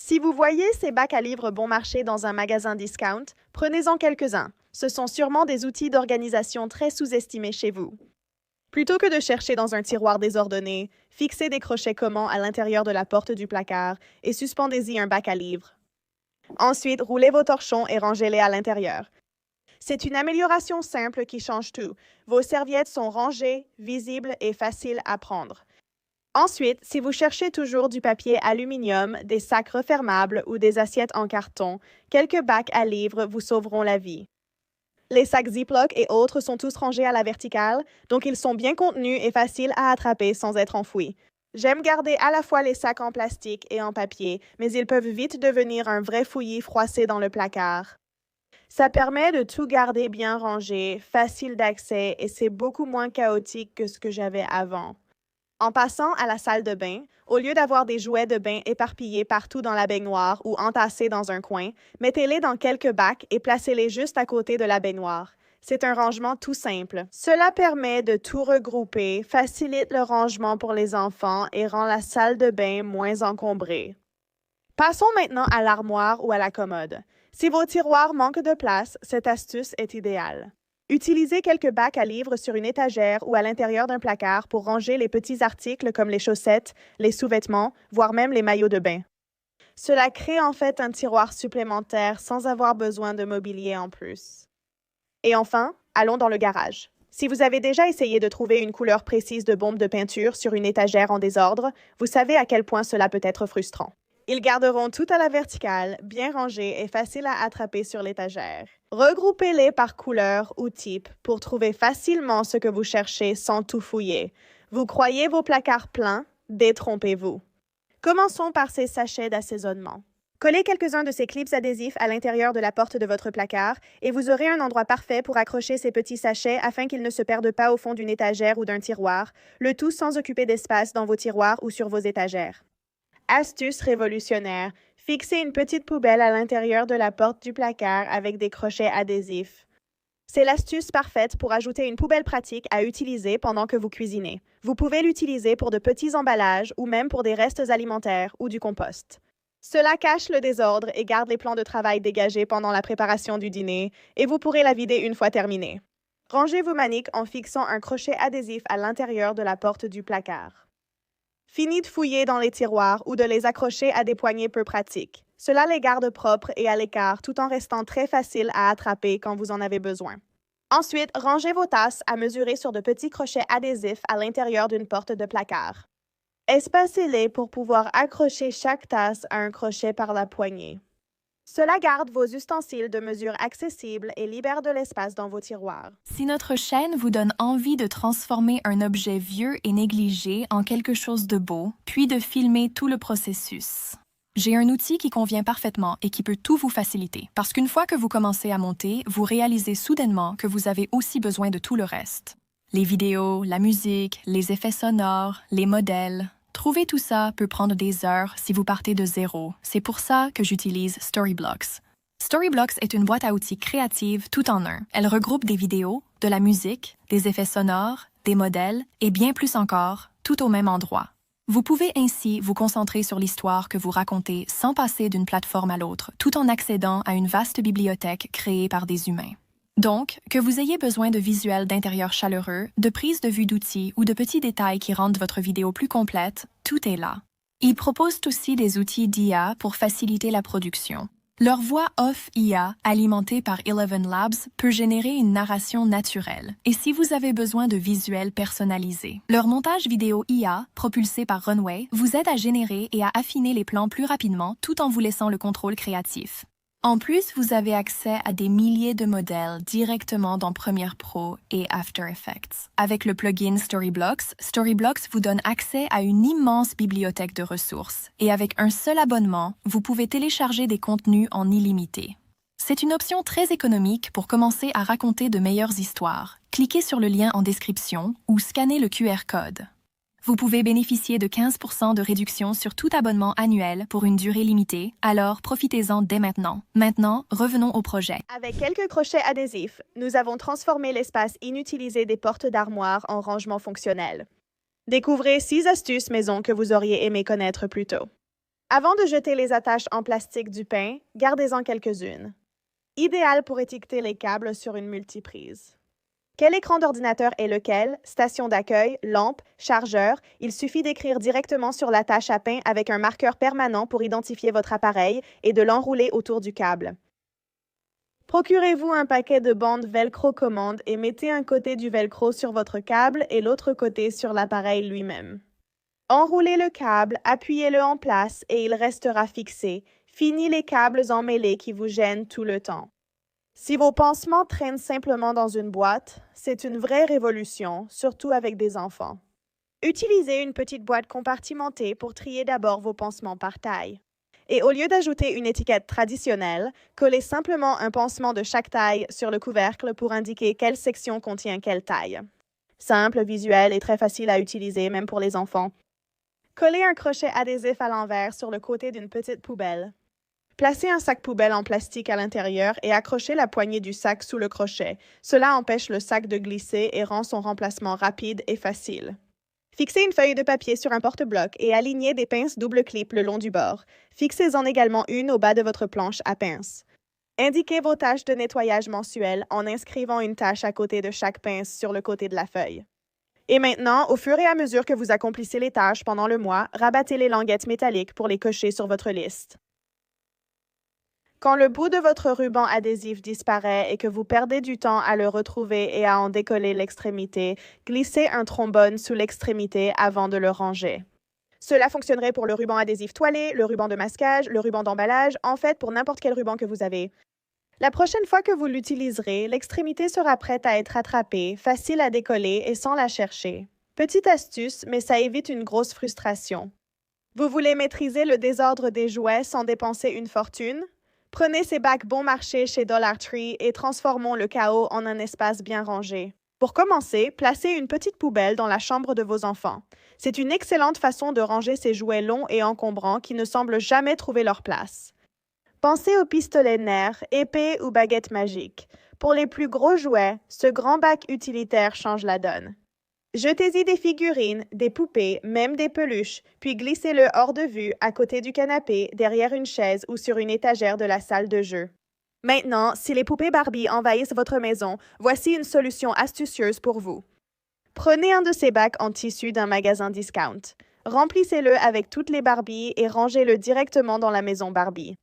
Si vous voyez ces bacs à livres bon marché dans un magasin discount, prenez-en quelques-uns. Ce sont sûrement des outils d'organisation très sous-estimés chez vous. Plutôt que de chercher dans un tiroir désordonné, fixez des crochets collants à l'intérieur de la porte du placard et suspendez-y un bac à livres. Ensuite, roulez vos torchons et rangez-les à l'intérieur. C'est une amélioration simple qui change tout. Vos serviettes sont rangées, visibles et faciles à prendre. Ensuite, si vous cherchez toujours du papier aluminium, des sacs refermables ou des assiettes en carton, quelques bacs à livres vous sauveront la vie. Les sacs Ziploc et autres sont tous rangés à la verticale, donc ils sont bien contenus et faciles à attraper sans être enfouis. J'aime garder à la fois les sacs en plastique et en papier, mais ils peuvent vite devenir un vrai fouillis froissé dans le placard. Ça permet de tout garder bien rangé, facile d'accès et c'est beaucoup moins chaotique que ce que j'avais avant. En passant à la salle de bain, au lieu d'avoir des jouets de bain éparpillés partout dans la baignoire ou entassés dans un coin, mettez-les dans quelques bacs et placez-les juste à côté de la baignoire. C'est un rangement tout simple. Cela permet de tout regrouper, facilite le rangement pour les enfants et rend la salle de bain moins encombrée. Passons maintenant à l'armoire ou à la commode. Si vos tiroirs manquent de place, cette astuce est idéale. Utilisez quelques bacs à livres sur une étagère ou à l'intérieur d'un placard pour ranger les petits articles comme les chaussettes, les sous-vêtements, voire même les maillots de bain. Cela crée en fait un tiroir supplémentaire sans avoir besoin de mobilier en plus. Et enfin, allons dans le garage. Si vous avez déjà essayé de trouver une couleur précise de bombe de peinture sur une étagère en désordre, vous savez à quel point cela peut être frustrant. Ils garderont tout à la verticale, bien rangés et faciles à attraper sur l'étagère. Regroupez-les par couleur ou type pour trouver facilement ce que vous cherchez sans tout fouiller. Vous croyez vos placards pleins? Détrompez-vous. Commençons par ces sachets d'assaisonnement. Collez quelques-uns de ces clips adhésifs à l'intérieur de la porte de votre placard et vous aurez un endroit parfait pour accrocher ces petits sachets afin qu'ils ne se perdent pas au fond d'une étagère ou d'un tiroir, le tout sans occuper d'espace dans vos tiroirs ou sur vos étagères. Astuce révolutionnaire. Fixez une petite poubelle à l'intérieur de la porte du placard avec des crochets adhésifs. C'est l'astuce parfaite pour ajouter une poubelle pratique à utiliser pendant que vous cuisinez. Vous pouvez l'utiliser pour de petits emballages ou même pour des restes alimentaires ou du compost. Cela cache le désordre et garde les plans de travail dégagés pendant la préparation du dîner et vous pourrez la vider une fois terminée. Rangez vos maniques en fixant un crochet adhésif à l'intérieur de la porte du placard. Fini de fouiller dans les tiroirs ou de les accrocher à des poignées peu pratiques. Cela les garde propres et à l'écart tout en restant très faciles à attraper quand vous en avez besoin. Ensuite, rangez vos tasses à mesurer sur de petits crochets adhésifs à l'intérieur d'une porte de placard. Espacez-les pour pouvoir accrocher chaque tasse à un crochet par la poignée. Cela garde vos ustensiles de mesure accessible et libère de l'espace dans vos tiroirs. Si notre chaîne vous donne envie de transformer un objet vieux et négligé en quelque chose de beau, puis de filmer tout le processus, j'ai un outil qui convient parfaitement et qui peut tout vous faciliter. Parce qu'une fois que vous commencez à monter, vous réalisez soudainement que vous avez aussi besoin de tout le reste. Les vidéos, la musique, les effets sonores, les modèles. Trouver tout ça peut prendre des heures si vous partez de zéro. C'est pour ça que j'utilise Storyblocks. Storyblocks est une boîte à outils créative tout en un. Elle regroupe des vidéos, de la musique, des effets sonores, des modèles et bien plus encore, tout au même endroit. Vous pouvez ainsi vous concentrer sur l'histoire que vous racontez sans passer d'une plateforme à l'autre, tout en accédant à une vaste bibliothèque créée par des humains. Donc, que vous ayez besoin de visuels d'intérieur chaleureux, de prises de vue d'outils ou de petits détails qui rendent votre vidéo plus complète, tout est là. Ils proposent aussi des outils d'IA pour faciliter la production. Leur voix off IA, alimentée par Eleven Labs, peut générer une narration naturelle. Et si vous avez besoin de visuels personnalisés, leur montage vidéo IA, propulsé par Runway, vous aide à générer et à affiner les plans plus rapidement tout en vous laissant le contrôle créatif. En plus, vous avez accès à des milliers de modèles directement dans Premiere Pro et After Effects. Avec le plugin Storyblocks, Storyblocks vous donne accès à une immense bibliothèque de ressources. Et avec un seul abonnement, vous pouvez télécharger des contenus en illimité. C'est une option très économique pour commencer à raconter de meilleures histoires. Cliquez sur le lien en description ou scannez le QR code. Vous pouvez bénéficier de 15% de réduction sur tout abonnement annuel pour une durée limitée, alors profitez-en dès maintenant. Maintenant, revenons au projet. Avec quelques crochets adhésifs, nous avons transformé l'espace inutilisé des portes d'armoire en rangement fonctionnel. Découvrez 6 astuces maison que vous auriez aimé connaître plus tôt. Avant de jeter les attaches en plastique du pain, gardez-en quelques-unes. Idéal pour étiqueter les câbles sur une multiprise. Quel écran d'ordinateur est lequel? Station d'accueil, lampe, chargeur. Il suffit d'écrire directement sur l'attache à pain avec un marqueur permanent pour identifier votre appareil et de l'enrouler autour du câble. Procurez-vous un paquet de bandes Velcro commande et mettez un côté du Velcro sur votre câble et l'autre côté sur l'appareil lui-même. Enroulez le câble, appuyez-le en place et il restera fixé. Fini les câbles emmêlés qui vous gênent tout le temps. Si vos pansements traînent simplement dans une boîte, c'est une vraie révolution, surtout avec des enfants. Utilisez une petite boîte compartimentée pour trier d'abord vos pansements par taille. Et au lieu d'ajouter une étiquette traditionnelle, collez simplement un pansement de chaque taille sur le couvercle pour indiquer quelle section contient quelle taille. Simple, visuel et très facile à utiliser, même pour les enfants. Collez un crochet adhésif à l'envers sur le côté d'une petite poubelle. Placez un sac poubelle en plastique à l'intérieur et accrochez la poignée du sac sous le crochet. Cela empêche le sac de glisser et rend son remplacement rapide et facile. Fixez une feuille de papier sur un porte-bloc et alignez des pinces double clip le long du bord. Fixez-en également une au bas de votre planche à pince. Indiquez vos tâches de nettoyage mensuelles en inscrivant une tâche à côté de chaque pince sur le côté de la feuille. Et maintenant, au fur et à mesure que vous accomplissez les tâches pendant le mois, rabattez les languettes métalliques pour les cocher sur votre liste. Quand le bout de votre ruban adhésif disparaît et que vous perdez du temps à le retrouver et à en décoller l'extrémité, glissez un trombone sous l'extrémité avant de le ranger. Cela fonctionnerait pour le ruban adhésif toilé, le ruban de masquage, le ruban d'emballage, en fait pour n'importe quel ruban que vous avez. La prochaine fois que vous l'utiliserez, l'extrémité sera prête à être attrapée, facile à décoller et sans la chercher. Petite astuce, mais ça évite une grosse frustration. Vous voulez maîtriser le désordre des jouets sans dépenser une fortune? Prenez ces bacs bon marché chez Dollar Tree et transformons le chaos en un espace bien rangé. Pour commencer, placez une petite poubelle dans la chambre de vos enfants. C'est une excellente façon de ranger ces jouets longs et encombrants qui ne semblent jamais trouver leur place. Pensez aux pistolets nerfs, épées ou baguettes magiques. Pour les plus gros jouets, ce grand bac utilitaire change la donne. Jetez-y des figurines, des poupées, même des peluches, puis glissez-le hors de vue à côté du canapé, derrière une chaise ou sur une étagère de la salle de jeu. Maintenant, si les poupées Barbie envahissent votre maison, voici une solution astucieuse pour vous. Prenez un de ces bacs en tissu d'un magasin discount. Remplissez-le avec toutes les Barbies et rangez-le directement dans la maison Barbie.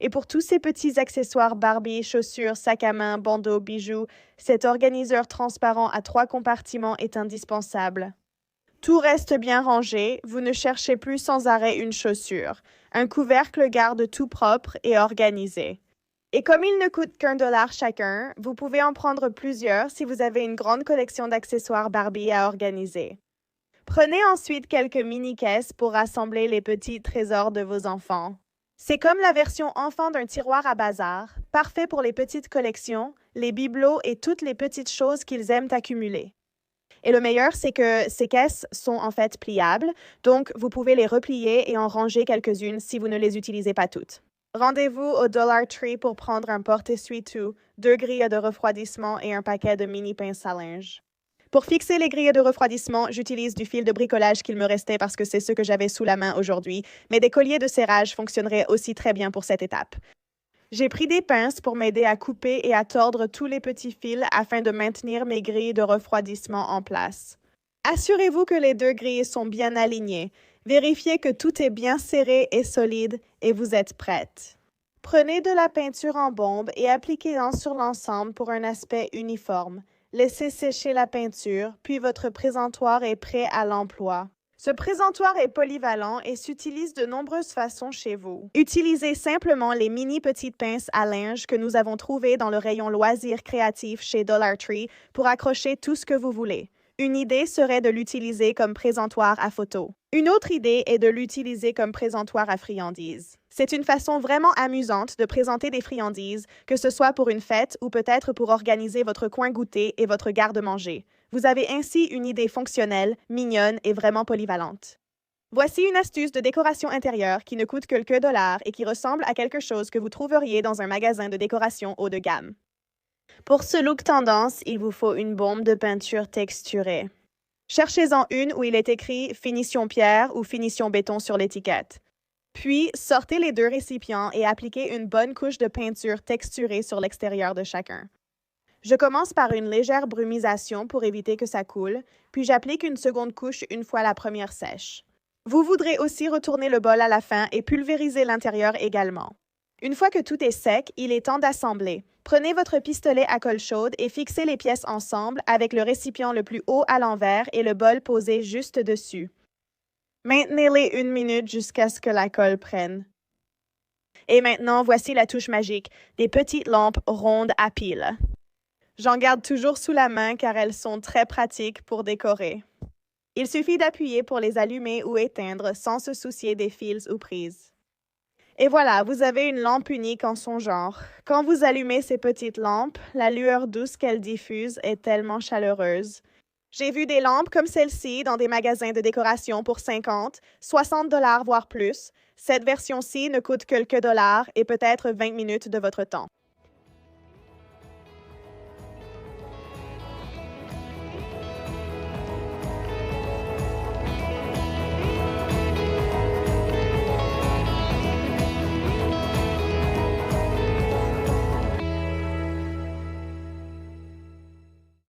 Et pour tous ces petits accessoires Barbie, chaussures, sacs à main, bandeaux, bijoux, cet organiseur transparent à 3 compartiments est indispensable. Tout reste bien rangé, vous ne cherchez plus sans arrêt une chaussure. Un couvercle garde tout propre et organisé. Et comme il ne coûte qu'1 dollar chacun, vous pouvez en prendre plusieurs si vous avez une grande collection d'accessoires Barbie à organiser. Prenez ensuite quelques mini-caisses pour rassembler les petits trésors de vos enfants. C'est comme la version enfant d'un tiroir à bazar, parfait pour les petites collections, les bibelots et toutes les petites choses qu'ils aiment accumuler. Et le meilleur, c'est que ces caisses sont en fait pliables, donc vous pouvez les replier et en ranger quelques-unes si vous ne les utilisez pas toutes. Rendez-vous au Dollar Tree pour prendre un porte-essuie-tout, 2 grilles de refroidissement et un paquet de mini pinces à linge. Pour fixer les grilles de refroidissement, j'utilise du fil de bricolage qu'il me restait parce que c'est ce que j'avais sous la main aujourd'hui, mais des colliers de serrage fonctionneraient aussi très bien pour cette étape. J'ai pris des pinces pour m'aider à couper et à tordre tous les petits fils afin de maintenir mes grilles de refroidissement en place. Assurez-vous que les 2 grilles sont bien alignées. Vérifiez que tout est bien serré et solide et vous êtes prête. Prenez de la peinture en bombe et appliquez-en sur l'ensemble pour un aspect uniforme. Laissez sécher la peinture, puis votre présentoir est prêt à l'emploi. Ce présentoir est polyvalent et s'utilise de nombreuses façons chez vous. Utilisez simplement les mini petites pinces à linge que nous avons trouvées dans le rayon loisirs créatifs chez Dollar Tree pour accrocher tout ce que vous voulez. Une idée serait de l'utiliser comme présentoir à photos. Une autre idée est de l'utiliser comme présentoir à friandises. C'est une façon vraiment amusante de présenter des friandises, que ce soit pour une fête ou peut-être pour organiser votre coin goûter et votre garde-manger. Vous avez ainsi une idée fonctionnelle, mignonne et vraiment polyvalente. Voici une astuce de décoration intérieure qui ne coûte que quelques dollars et qui ressemble à quelque chose que vous trouveriez dans un magasin de décoration haut de gamme. Pour ce look tendance, il vous faut une bombe de peinture texturée. Cherchez-en une où il est écrit « Finition pierre » ou « Finition béton » sur l'étiquette. Puis, sortez les deux récipients et appliquez une bonne couche de peinture texturée sur l'extérieur de chacun. Je commence par une légère brumisation pour éviter que ça coule, puis j'applique une seconde couche une fois la première sèche. Vous voudrez aussi retourner le bol à la fin et pulvériser l'intérieur également. Une fois que tout est sec, il est temps d'assembler. Prenez votre pistolet à colle chaude et fixez les pièces ensemble avec le récipient le plus haut à l'envers et le bol posé juste dessus. Maintenez-les 1 minute jusqu'à ce que la colle prenne. Et maintenant, voici la touche magique, des petites lampes rondes à piles. J'en garde toujours sous la main car elles sont très pratiques pour décorer. Il suffit d'appuyer pour les allumer ou éteindre sans se soucier des fils ou prises. Et voilà, vous avez une lampe unique en son genre. Quand vous allumez ces petites lampes, la lueur douce qu'elles diffusent est tellement chaleureuse. J'ai vu des lampes comme celle-ci dans des magasins de décoration pour 50, 60 $, voire plus. Cette version-ci ne coûte que quelques dollars et peut-être 20 minutes de votre temps.